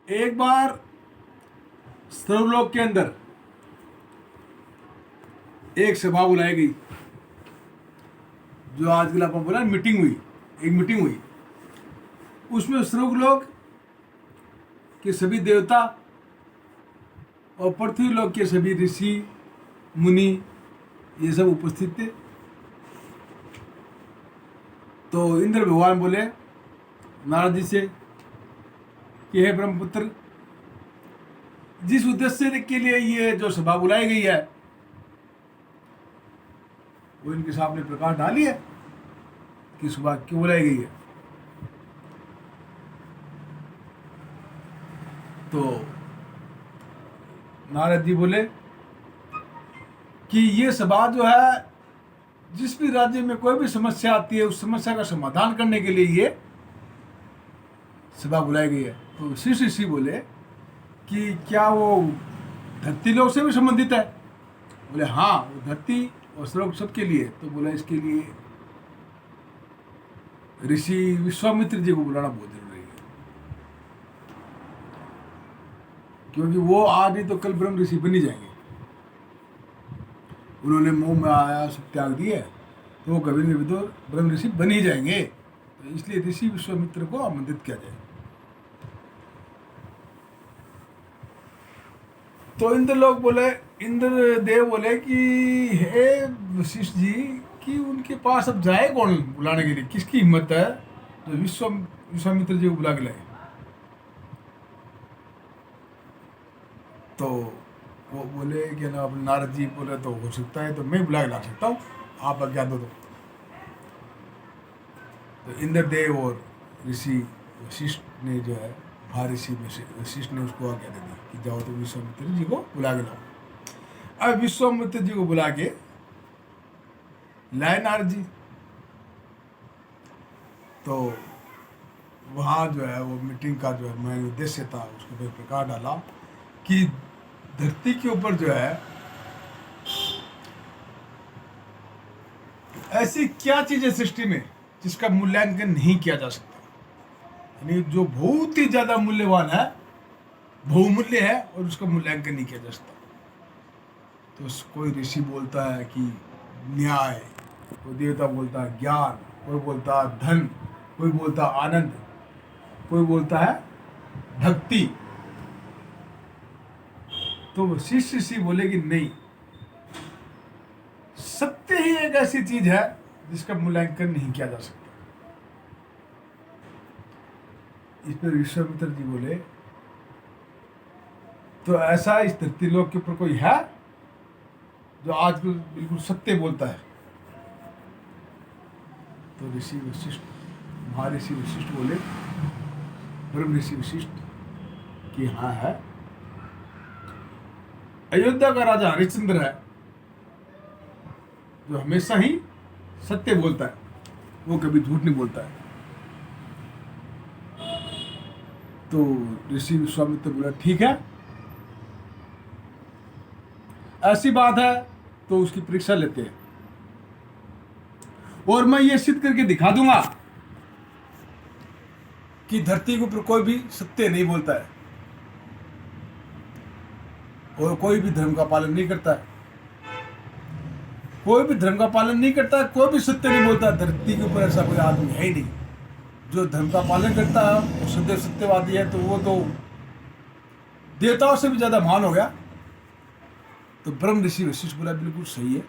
एक बार सर्वलोक के अंदर एक सभा बुलाई गई, जो आजकल अपन बोला मीटिंग हुई, एक मीटिंग हुई। उसमें सर्वलोक के सभी देवता और पृथ्वी लोक के सभी ऋषि मुनि ये सब उपस्थित थे। तो इंद्र भगवान बोले नारद जी से कि हे ब्रह्मपुत्र, जिस उद्देश्य के लिए ये जो सभा बुलाई गई है वो इनके सामने प्रकाश डाली है कि सभा क्यों बुलाई गई है। तो नारद जी बोले कि ये सभा जो है, जिस भी राज्य में कोई भी समस्या आती है उस समस्या का समाधान करने के लिए ये सभा बुलाई गई है। तो वशिष्ठ ऋषि बोले कि क्या वो धरती लोक से भी संबंधित है? बोले हाँ, वो धरती और स्वर्ग सबके लिए। तो बोला इसके लिए ऋषि विश्वामित्र जी को बुलाना बहुत जरूरी है, क्योंकि वो आज नहीं तो कल ब्रह्म ऋषि बन ही जाएंगे। उन्होंने मोह में आया सब त्याग दिए तो वो कभी न कभी तो ब्रह्म ऋषि बन ही जाएंगे। तो इसलिए ऋषि विश्वामित्र को आमंत्रित किया जाए। तो इंद्रलोक बोले, इंद्र देव बोले कि हे वशिष्ठ जी, कि उनके पास अब जाए कौन बुलाने के लिए? किसकी हिम्मत है जो विश्वामित्र जी को बुला के लाए? तो वो बोले कि ना, अपने नारद जी बोले तो हो सकता है, तो मैं बुला के ला सकता हूँ, आप आज्ञा दो। तो इंद्रदेव और ऋषि वशिष्ठ ने जो है, महर्षि वशिष्ठ ने उसको आज्ञा दे दी कि जाओ तो विश्वामित्र जी को बुला के लाओ। अब विश्वामित्र जी को बुला के लाए नारद जी। तो वहाँ जो है वो मीटिंग का जो है मेन उद्देश्य था, उसको पे प्रकाश डाला कि धरती के ऊपर जो है ऐसी क्या चीज है सृष्टि में जिसका मूल्यांकन नहीं किया जा सकता। यानी जो बहुत ही ज्यादा मूल्यवान है, बहुमूल्य है, और उसका मूल्यांकन नहीं किया जा सकता। तो कोई ऋषि बोलता है कि न्याय, कोई देवता बोलता है ज्ञान, कोई बोलता है धन, कोई बोलता है आनंद, कोई बोलता है भक्ति। तो वशिष्ठ ऋषि बोले कि नहीं, सत्य ही एक ऐसी चीज है जिसका मूल्यांकन नहीं किया जा सकता। इस पर विश्वामित्र जी बोले, तो ऐसा इस धरती लोक के ऊपर कोई है जो आज बिल्कुल सत्य बोलता है? तो ऋषि वशिष्ठ, महर्षि वशिष्ठ बोले, ब्रह्म ऋषि वशिष्ठ कि हाँ है। अयोध्या का राजा हरिश्चंद्र है जो हमेशा ही सत्य बोलता है, वो कभी झूठ नहीं बोलता है। तो ऋषि विश्वामित्र बोला ठीक है, ऐसी बात है तो उसकी परीक्षा लेते हैं, और मैं ये सिद्ध करके दिखा दूंगा कि धरती के ऊपर कोई भी सत्य नहीं बोलता है और कोई भी धर्म का पालन नहीं करता है। कोई भी धर्म का पालन नहीं करता है, कोई भी सत्य नहीं बोलता। धरती के ऊपर ऐसा कोई आदमी है ही नहीं जो धर्म का पालन करता है, वो सदैव सत्यवादी है। तो वो तो देवताओं से भी ज्यादा महान हो गया। तो ब्रह्म ऋषि वशिष्ठ बोला बिल्कुल सही है,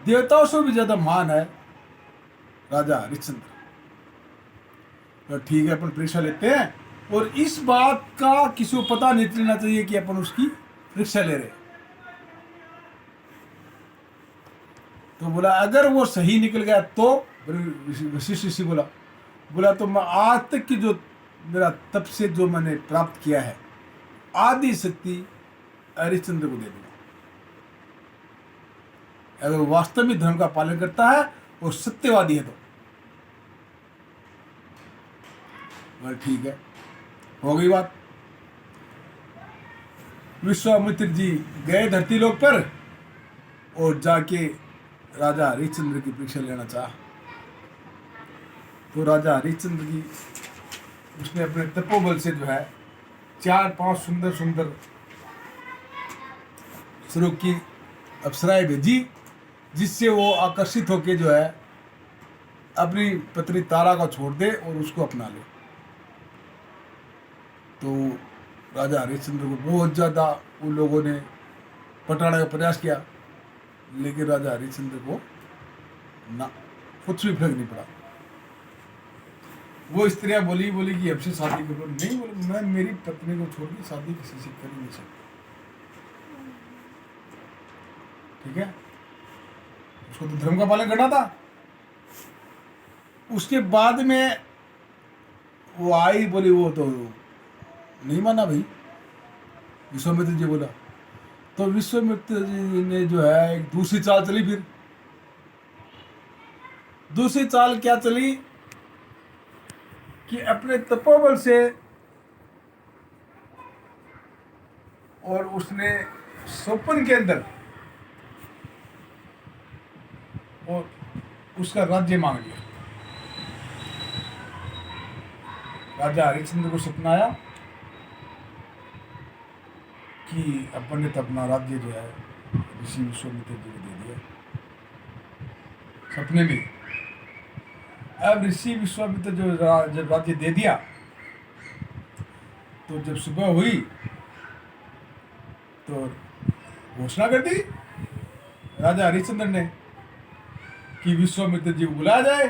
देवताओं से भी ज्यादा महान है राजा हरिश्चंद्र। तो ठीक है, अपन परीक्षा लेते हैं, और इस बात का किसी को पता नहीं चलना चाहिए कि अपन उसकी परीक्षा ले रहे। तो बोला अगर वो सही निकल गया तो, वशिष्ठ ऋषि बोला तो मैं आज तक की जो मेरा तप से जो मैंने प्राप्त किया है, आदि शक्ति हरिश्चंद्र को दे दूंगा। अगर वो वास्तव में धर्म का पालन करता है और सत्यवादी है तो ठीक है, हो गई बात। विश्वामित्र जी गए धरती लोक पर और जाके राजा हरिश्चंद्र की परीक्षा लेना चाहा। तो राजा हरिश्चंद्र जी, उसने अपने तपोबल से जो है 4-5 सुंदर सुंदर स्वरूप की अप्सराएं भेजी, जिससे वो आकर्षित होकर जो है अपनी पत्नी तारा को छोड़ दे और उसको अपना ले। तो राजा हरिश्चंद्र को बहुत ज़्यादा उन लोगों ने पटाने का प्रयास किया, लेकिन राजा हरिश्चंद्र को ना कुछ भी फर्क नहीं पड़ा। वो स्त्रियां बोली कि हमसे शादी करो। नहीं, बोले मैं मेरी पत्नी को छोड़ के शादी किसी से कर ही नहीं सकता। ठीक है, उसको तो धर्म का पालन करना था। उसके बाद में वो आई, बोली वो तो नहीं माना भाई। विश्वामित्र जी बोला, तो विश्वामित्र जी ने जो है एक दूसरी चाल चली। फिर दूसरी चाल क्या चली कि अपने तपोबल से और उसने स्वप्न के अंदर और उसका राज्य मांग लिया। राजा हरिश्चंद्र को सपना आया कि अपन ने तो अपना राज्य जो है ऋषि विश्वामित्र जी को दे दिया सपने में। अब ऋषि विश्वामित्र जो जब राज्य दे दिया, तो जब सुबह हुई तो घोषणा कर दी राजा हरिश्चंद्र ने कि विश्वामित्र जी को बुलाया जाए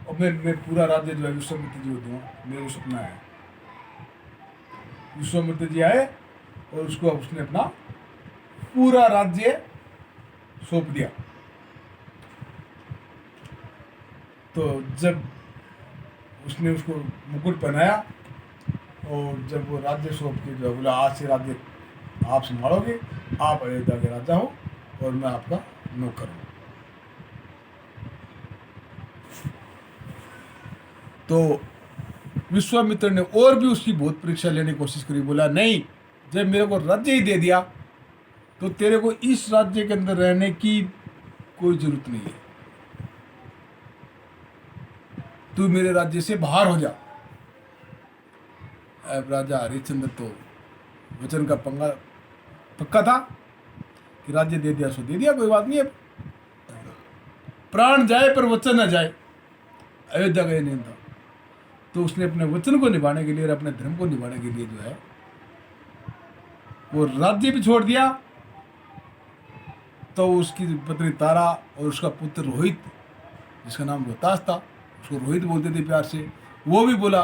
और मैं पूरा राज्य जो है विश्वामित्र जी को दूंगा। मेरा सपना है। विश्वामित्र जी आए और उसको उसने अपना पूरा राज्य सौंप दिया। तो जब उसने उसको मुकुट पहनाया और जब वो राज्य सौंप के जो बोला, आज से राज्य आप संभालोगे, आप अयोध्या के राजा हो और मैं आपका नौकर हूं। तो विश्वामित्र ने और भी उसकी बहुत परीक्षा लेने की कोशिश करी। बोला नहीं, जब मेरे को राज्य ही दे दिया तो तेरे को इस राज्य के अंदर रहने की कोई जरूरत नहीं है, तू मेरे राज्य से बाहर हो जा। अब राजा हरिश्चंद्र तो वचन का पंगा पक्का था कि राज्य दे दिया सो दे दिया, कोई बात नहीं है, प्राण जाए पर वचन न जाए, अयोध्या का ये नियम था। तो उसने अपने वचन को निभाने के लिए और अपने धर्म को निभाने के लिए जो है वो राज्य भी छोड़ दिया। तो उसकी पत्नी तारा और उसका पुत्र रोहित, जिसका नाम रोहतास था, उसको रोहित बोलते थे प्यार से, वो भी बोला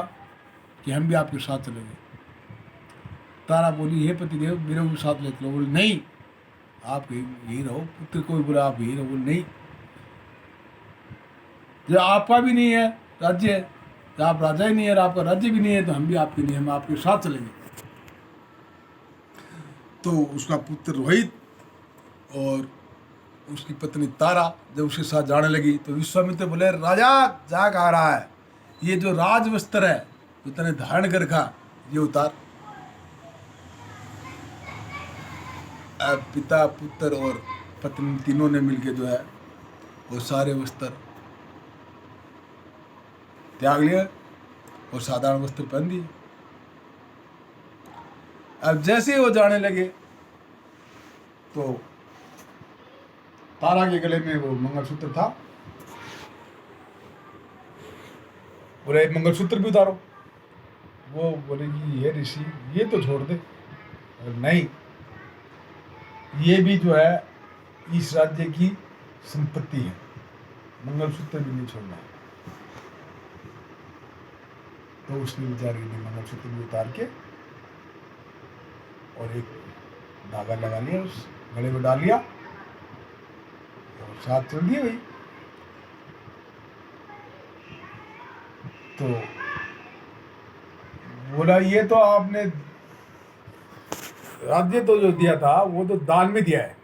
कि हम भी आपके साथ चलेंगे। तारा बोली, हे पतिदेव मेरे को भी साथ ले चलो। बोले नहीं, आप यही रहो। पुत्र को भी बोला आप यही रहो। बोले नहीं, जब आपका भी नहीं है राज्य, जब आप राजा ही नहीं है और आपका राज्य भी नहीं है, तो हम भी आपके नहीं, हम आपके साथ चलेंगे। तो उसका पुत्र रोहित और उसकी पत्नी तारा जब उसके साथ जाने लगी, तो विश्वामित्र बोले, राजा जा कहा रहा है, ये जो राज वस्त्र है जो तने धारण कर रखा, ये उतार। अब पिता, पुत्र और पत्नी तीनों ने मिलके जो है वो सारे वस्त्र त्याग लिया और साधारण वस्त्र पहन दिए। अब जैसे ही वो जाने लगे तो तारा के गले में वो मंगलसूत्र था। बोले मंगलसूत्र भी उतारो। वो बोलेगी, ये ऋषि ये तो छोड़ दे। और नहीं, ये भी जो है इस राज्य की संपत्ति है, मंगलसूत्र भी नहीं छोड़ना है। तो उसने बेचारी ने मंगलसूत्र भी उतार के और एक धागा लगा लिया, उस गले में डाल लिया और साथ चल दिए भाई। तो बोला, ये तो आपने राज्य तो जो दिया था वो तो दान में दिया है,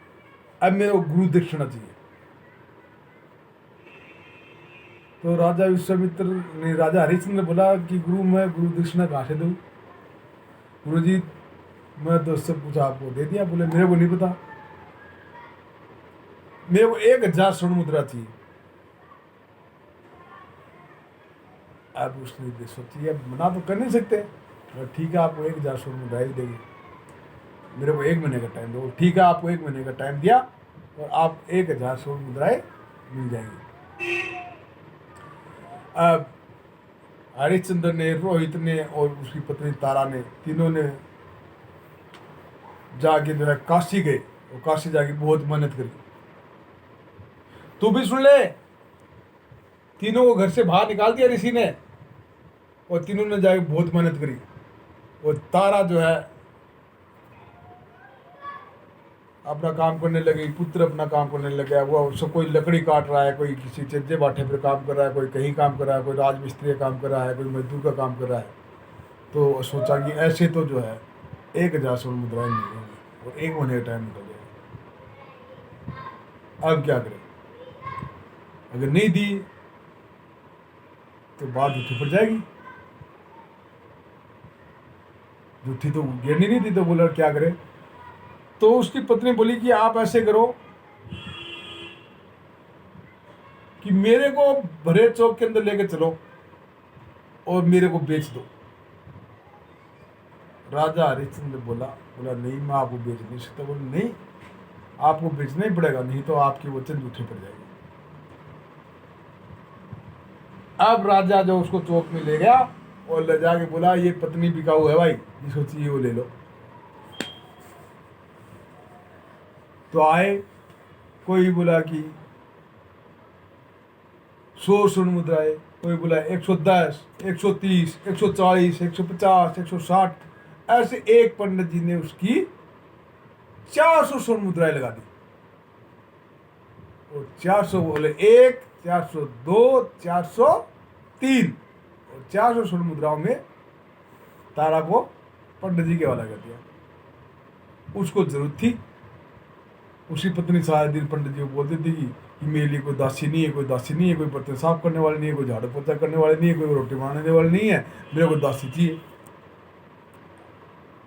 अब मेरे को गुरु दक्षिणा चाहिए। तो राजा विश्वामित्र ने, राजा हरिश्चंद्र बोला कि गुरु मैं गुरु दक्षिणा कहाँ से दूं? गुरु जी मैं तो सब कुछ आपको दे दिया। बोले मेरे को नहीं पता, मेरे को 1000 स्वर्ण मुद्रा थी। अब उसने सोची, अब मना तो कर नहीं सकते, ठीक है, आपको 1,000 स्वर्ण मुद्राएं देंगे, मेरे को 1 महीने का टाइम दो। ठीक है, आपको 1 महीने का टाइम दिया और आप 1,000 स्वर्ण मुद्राएं मिल जाएंगी। अब हरिश्चंद्र ने, रोहित ने और उसकी पत्नी तारा ने, तीनों ने जाके जो है काशी गए और काशी जाके बहुत मेहनत करी। तू भी सुन ले, तीनों को घर से बाहर निकाल दिया ऋषि ने और तीनों ने जाके बहुत मेहनत करी। और तारा जो है अपना काम करने लगी, पुत्र अपना काम करने लग गया। वो सब कोई लकड़ी काट रहा है, कोई किसी चज्जे बाठे पर काम कर रहा है, कोई कहीं काम कर रहा है, कोई राजमिस्त्री का काम कर रहा है, कोई मजदूर का काम कर रहा है। तो सोचा कि ऐसे तो जो है 1,000 स्वर्ण मुद्राएं मिलेंगी और 1 महीने का टाइम निकल जाएगा। अब क्या करें? अगर नहीं दी तो बात झूठी पड़ जाएगी। झूठी तो गिरनी नहीं थी, तो बोला क्या करे? तो उसकी पत्नी बोली कि आप ऐसे करो कि मेरे को भरे चौक के अंदर लेके चलो और मेरे को बेच दो। राजा हरिश्चंद्र बोला नहीं, मैं आपको बेच नहीं सकता। बोले नहीं, आपको बेचना ही पड़ेगा, नहीं तो आपकी वचन झूठे पड़ जाएगी। अब राजा जो उसको चौक में ले गया और ले जाके बोला ये पत्नी बिकाऊ है भाई, जिसको चाहिए वो ले लो। तो आए, कोई बोला कि 100 स्वर्ण मुद्राएं, कोई बोला 110, 130, 140, 150, 160। ऐसे एक पंडित जी ने उसकी 400 स्वर्ण मुद्राएं लगा दी। और 400 बोले 1, 402, 403 और 400 स्वर्ण मुद्राओं में तारा को पंडित जी के हवाला कर दिया। उसको जरूरत थी। उसकी पत्नी सारा दिन पंडित जी को बोलती थी कि मेरे लिए कोई दासी नहीं है, कोई दासी नहीं है, कोई बर्तन साफ करने वाले नहीं है, कोई झाड़ू पोछा करने वाले नहीं है, कोई रोटी बनाने वाले नहीं है, मेरे को दासी चाहिए।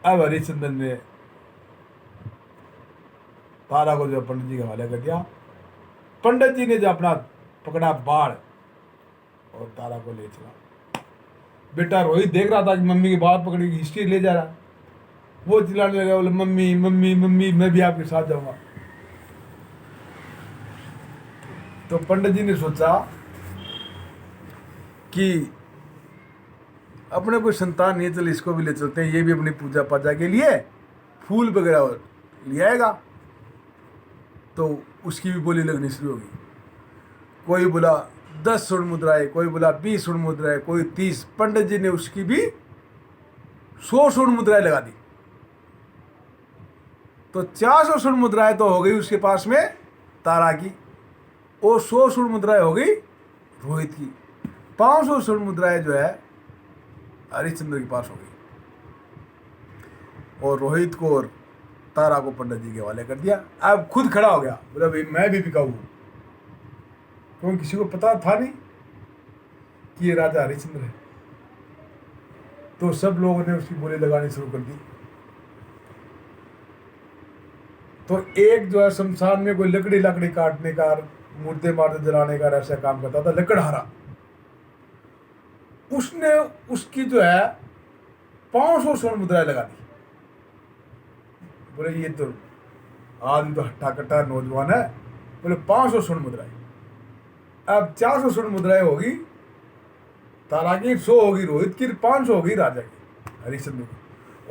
अब हरिश्चंद्र ने तारा को जो पंडित जी के हवाले कर दिया। पंडित जी ने जो अपना पकड़ा बाढ़ और तारा को ले चला। बेटा रोहित देख रहा था कि मम्मी की बात पकड़ी, हिस्ट्री ले जा रहा। वो चिल्लाने लगा, बोले मम्मी मम्मी मम्मी, मैं भी आपके साथ जाऊंगा। तो पंडित जी ने सोचा कि अपने कोई संतान नहीं है, चल इसको भी ले चलते हैं, ये भी अपनी पूजा पाजा के लिए फूल वगैरह ले आएगा। तो उसकी भी बोली लगनी शुरू होगी। कोई बोला 10 स्वर्ण मुद्राएं, कोई बोला 20 स्वर्ण मुद्राएं, कोई 30। पंडित जी ने उसकी भी 100 स्वर्ण मुद्राएं लगा दी। तो 400 स्वर्ण मुद्राएं तो हो गई उसके पास में तारा की, और 100 स्वर्ण मुद्राएं हो गई रोहित की। 500 स्वर्ण मुद्राएं जो है हरिश्चंद्र के पास हो गई। और रोहित को और तारा को पंडित जी के हवाले कर दिया। अब खुद खड़ा हो गया, बोला भाई मैं भी बिकाऊ हूं, क्योंकि किसी को पता था नहीं कि ये राजा हरिश्चंद्र है। तो सब लोगों ने उसकी बोली लगानी शुरू कर दी। तो एक जो है शमशान में कोई लकड़ी काटने का, मुर्दे मारते जलाने का ऐसा काम करता था, लकड़हारा। उसने उसकी जो है 500 स्वर्ण मुद्राएं लगा दी। बोले ये तो आदमी तो हट्टा कट्टा नौजवान है। बोले 500 स्वर्ण मुद्राएं। अब 400 स्वर्ण मुद्राएं होगी तारा की, 100 होगी रोहित की, 500 होगी राजा की, हरिश्चंद्र की।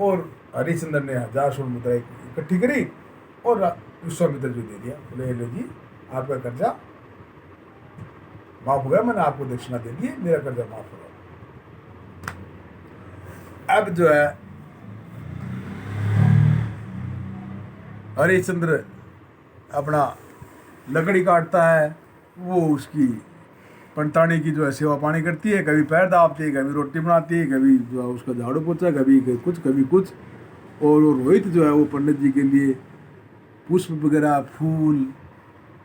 और हरिश्चंद्र ने 1000 स्वर्ण मुद्राएं इकट्ठी करी और विश्वामित्र जी दे दिया। बोले लो जी, आपका कर्जा माफ हो गया, मैंने आपको दक्षिणा दे दी, मेरा कर्जा माफ हो गया। अब जो है हरिश्चंद्र अपना लकड़ी काटता है, वो उसकी पंतानी की जो है सेवा पानी करती है, कभी पैर दाबती है, कभी रोटी बनाती है, कभी जो है उसका झाड़ू पोछा, कभी कुछ। और वो रोहित जो है वो पंडित जी के लिए पुष्प वगैरह, फूल,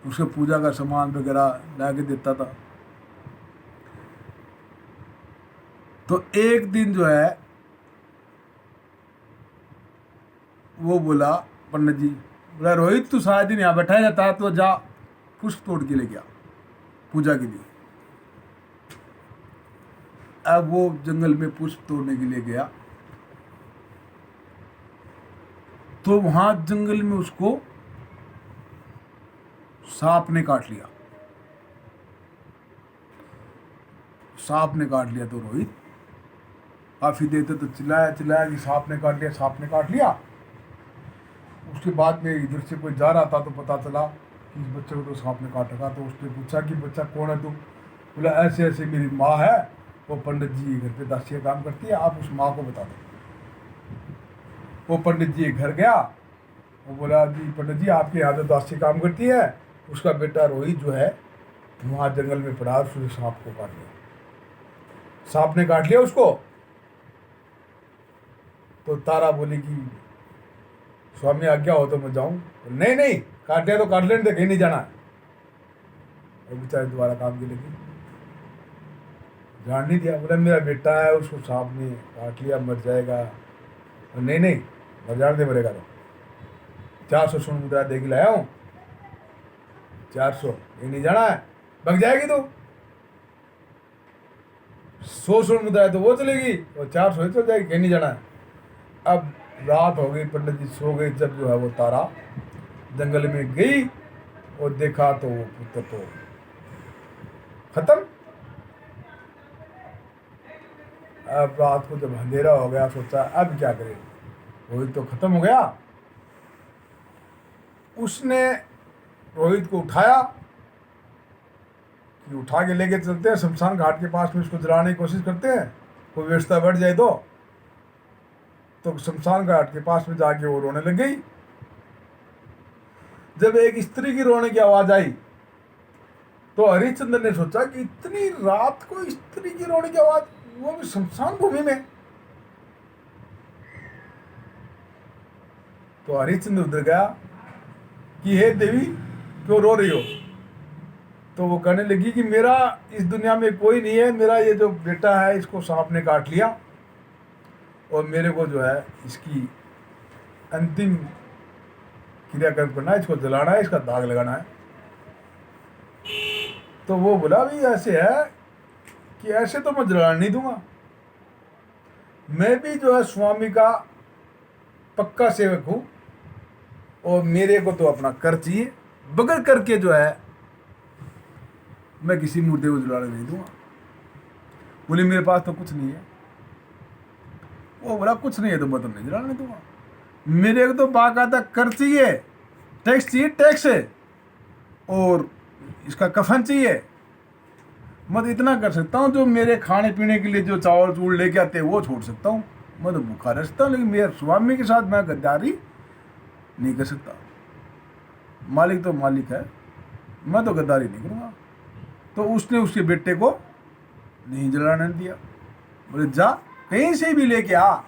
उसके पूजा का सामान वगैरह ला के देता था। तो एक दिन जो है वो बोला पंडित जी, बोला रोहित तू सारा दिन यहाँ बैठा रहता है, तो जा पुष्प तोड़ के ले गया पूजा के लिए। अब वो जंगल में पुष्प तोड़ने के लिए गया तो वहां जंगल में उसको सांप ने काट लिया। सांप ने काट लिया तो रोहित काफी देर तक तो चिल्लाया चिल्लाया कि सांप ने काट लिया, सांप ने काट लिया। उसके बाद में इधर से कोई जा रहा था तो पता चला कि इस बच्चे को तो सांप ने काट रखा। तो उसने पूछा कि बच्चा कौन है तुम? बोला ऐसे ऐसे मेरी माँ है, वो पंडित जी घर पे दासी का काम करती है, आप उस माँ को बता दो। वो पंडित जी घर गया, वो बोला जी पंडित जी आपके यहाँ तो दासी काम करती है, उसका बेटा रोहित जो है वहाँ जंगल में पड़ा, उसने सांप को काट लिया, सांप ने काट लिया उसको। तो तारा बोली कि स्वामी आज्ञा हो तो मैं जाऊं? नहीं नहीं, काट लिया तो काट लेने दे, कहीं नहीं जाना। और बेचारे दोबारा काम के लगी, जान नहीं दिया। बोला मेरा बेटा है, उसको सांप ने काट लिया, मर जाएगा। नहीं नहीं, मर जाने दे, मरेगा तो 400 स्वर्ण मुद्रा दे के लाया हूँ, 400, ये नहीं जाना है, भग जाएगी तो 100 स्वर्ण मुद्रा है तो वो चलेगी, और 400 चल जाएगी, कहीं नहीं जाना है। अब रात हो गई, पंडित जी सो गए। जब जो है वो तारा जंगल में गई और देखा तो वो पुत्र तो खत्म। अब रात को जब अंधेरा हो गया, सोचा अब क्या करें, रोहित तो खत्म हो गया। उसने रोहित को उठाया कि उठा के लेके चलते हैं शमशान घाट के पास में, इसको जलाने की कोशिश करते हैं, कोई व्यवस्था बढ़ जाए तो शमशान घाट के पास में जाके वो रोने लग गई। जब एक स्त्री की रोने की आवाज आई तो हरिश्चंद्र ने सोचा कि इतनी रात को स्त्री की रोने की आवाज, वो भी शमशान भूमि में। तो हरिश्चंद्र उधर गया कि हे देवी क्यों रो रही हो? तो वो कहने लगी कि मेरा इस दुनिया में कोई नहीं है, मेरा ये जो बेटा है इसको सांप ने काट लिया, और मेरे को जो है इसकी अंतिम क्रियाक्रम करना है, इसको जलाना है, इसका दाग लगाना है। तो वो बोला भी ऐसे है कि ऐसे तो मैं जलाने नहीं दूंगा, मैं भी जो है स्वामी का पक्का सेवक हूँ, और मेरे को तो अपना कर चाहिए, बगैर करके जो है मैं किसी मुर्दे को जलाने नहीं दूंगा। बोले मेरे पास तो कुछ नहीं है। वो बोला कुछ नहीं है तो मैं तो नहीं जलाने दूंगा, मेरे को तो बाकायदा कर चाहिए, टैक्स चाहिए, टैक्स है, और इसका कफन चाहिए। मैं तो इतना कर सकता हूँ, जो मेरे खाने पीने के लिए जो चावल चूड़ लेके आते हैं वो छोड़ सकता हूँ, मैं तो भूखा रह सकता हूँ, लेकिन मेरे स्वामी के साथ मैं गद्दारी नहीं कर सकता। मालिक तो मालिक है, मैं तो गद्दारी नहीं करूँगा। तो उसने उसके बेटे को नहीं जलाने दिया। बोले जा कहीं से भी लेके आ,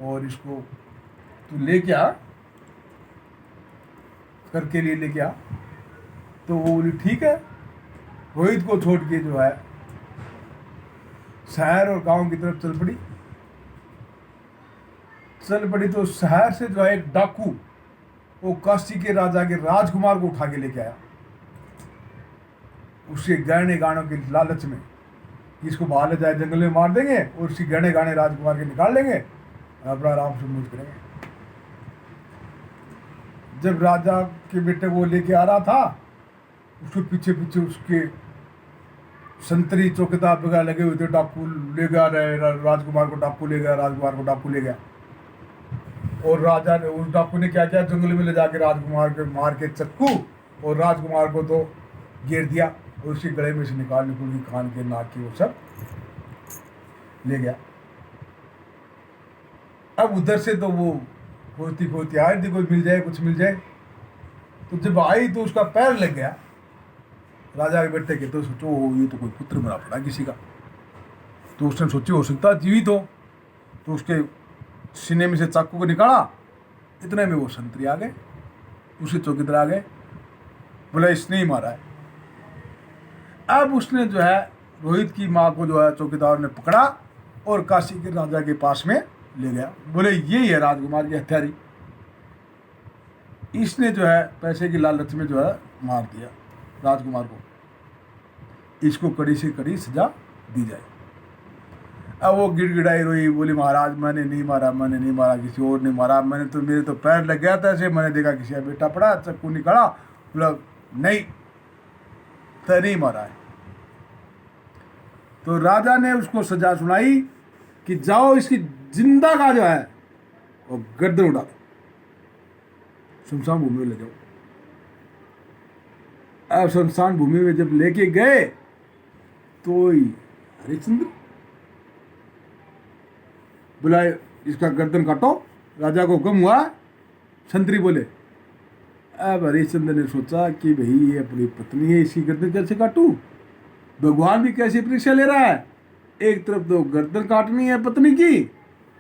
और इसको तू लेके आ, करके लिए लेके आ। तो वो बोली ठीक है। रोहित को छोड़ के जो है शहर और गांव की तरफ चल पड़ी। तो शहर से जो है एक डाकू वो काशी के राजा के राजकुमार को उठा के लेके आया, उसके गहने गानों के लालच में, इसको बाहर ले जाए जंगल में मार देंगे और उसकी गहने गाने राजकुमार के निकाल लेंगे, अपना आराम से मौज करेंगे। जब राजा के बेटे को लेके आ रहा था, उसके पीछे पीछे उसके संतरी चौकीदार वगैरह लगे हुए थे, डाकू ले गया राजकुमार को, डाकू ले गया राजकुमार को, डाकू ले गया। और राजा ने, उस डाकू ने क्या किया, जंगल में ले जाके राजकुमार के मार के चक्कू, और राजकुमार को तो घेर दिया, और उसके गले में से निकाल की कान के नाक की वो सब ले गया। अब उधर से तो वो खोती खोती आई थी, कोई मिल जाए, कुछ मिल जाए। तो जब आई तो उसका पैर लग गया राजा के बेटे के। तो सोचो ये तो कोई पुत्र मरा पड़ा किसी का। तो उसने सोची हो सकता जीवित हो, तो उसके सीने में से चाकू को निकाला। इतने में वो संतरी आ गए, उसके चौकीदार आ गए, बोला इसने ही मारा है। अब उसने जो है रोहित की माँ को जो है चौकीदार ने पकड़ा और काशी के राजा के पास में ले गया। बोले यही है राजकुमार की हत्यारी, इसने जो है पैसे की लालच में जो है मार दिया राजकुमार को, इसको कड़ी से कड़ी सजा दी जाए। अब वो गिड़गिड़ाई रोई, बोली महाराज मैंने नहीं मारा, मैंने नहीं मारा, किसी और ने मारा, मैंने तो, मेरे तो पैर लग गया था ऐसे, मैंने देखा किसी का बेटा पड़ा, चक्कू निकाला, बोला नहीं तो नहीं मारा है। तो राजा ने उसको सजा सुनाई कि जाओ इसकी जिंदा का जो है वो गर्दन उड़ा दो, शमशान भूमि में ले जाओ। अब शमशान भूमि में जब लेके गए तो हरिश्चंद्र बुलाए, इसका गर्दन काटो, राजा को हुक्म हुआ। संतरी बोले। अब हरिश्चंद्र ने सोचा कि भाई ये अपनी पत्नी है, इसकी गर्दन कैसे काटूं? भगवान भी कैसी परीक्षा ले रहा है, एक तरफ तो गर्दन काटनी है पत्नी की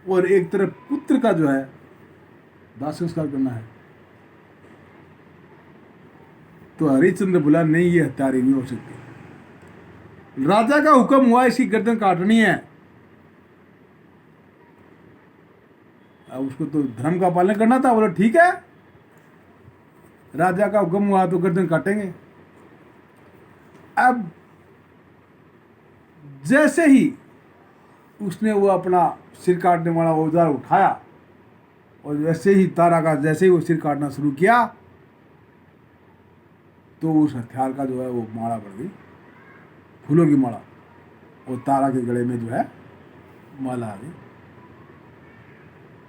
और एक तरफ पुत्र का जो है दाह संस्कार करना है। तो हरिश्चंद्र बोला नहीं, ये हत्यारी नहीं हो सकती। राजा का हुक्म हुआ इसकी गर्दन काटनी है। अब उसको तो धर्म का पालन करना था, बोला ठीक है, राजा का हुक्म हुआ तो गर्दन काटेंगे। अब जैसे ही उसने वो अपना सिर काटने वाला औजार उठाया और वैसे ही तारा का जैसे ही वो सिर काटना शुरू किया तो उस हथियार का जो है वो माला बढ़ गई, फूलों की माला, और तारा के गले में जो है माला आ गई।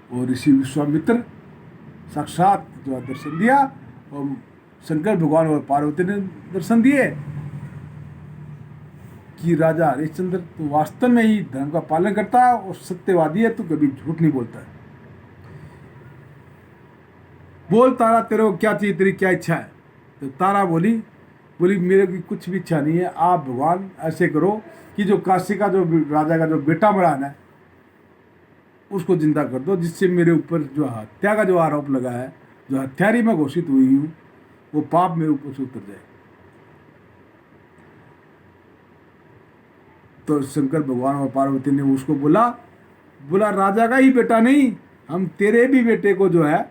और ऋषि विश्वामित्र साक्षात जो है दर्शन दिया और शंकर भगवान और पार्वती ने दर्शन दिए कि राजा हरिश्चंद्र तो वास्तव में ही धर्म का पालन करता है और सत्यवादी है, तो कभी झूठ नहीं बोलता है। बोल तारा, तेरे को क्या चाहिए, तेरी क्या इच्छा है? तो तारा बोली मेरे की कुछ भी इच्छा नहीं है, आप भगवान ऐसे करो कि जो काशी का जो राजा का जो बेटा मरा है उसको जिंदा कर दो, जिससे मेरे ऊपर जो हत्या का जो आरोप लगा है, जो हत्यारी मैं घोषित हुई हूँ, वो पाप मेरे ऊपर से उतर जाए। तो शंकर भगवान और पार्वती ने उसको बोला राजा का ही बेटा नहीं, हम तेरे भी बेटे को जो है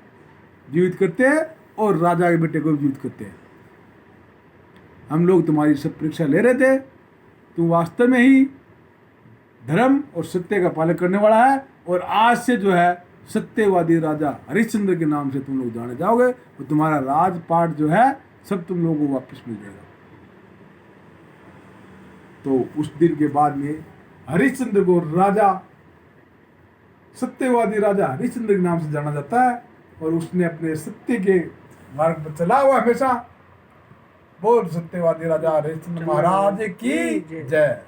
जीवित करते हैं और राजा के बेटे को जीवित करते हैं। हम लोग तुम्हारी सब परीक्षा ले रहे थे, तुम वास्तव में ही धर्म और सत्य का पालन करने वाला है, और आज से जो है सत्यवादी राजा हरिश्चंद्र के नाम से तुम लोग जाने जाओगे, और तुम्हारा राजपाट जो है सब तुम लोगों को वापस मिल जाएगा। तो उस दिन के बाद में हरिश्चंद्र को राजा, सत्यवादी राजा हरिश्चंद्र के नाम से जाना जाता है, और उसने अपने सत्य के मार्ग पर चला हुआ हमेशा। बोल सत्यवादी राजा हरिश्चंद्र महाराज की जय।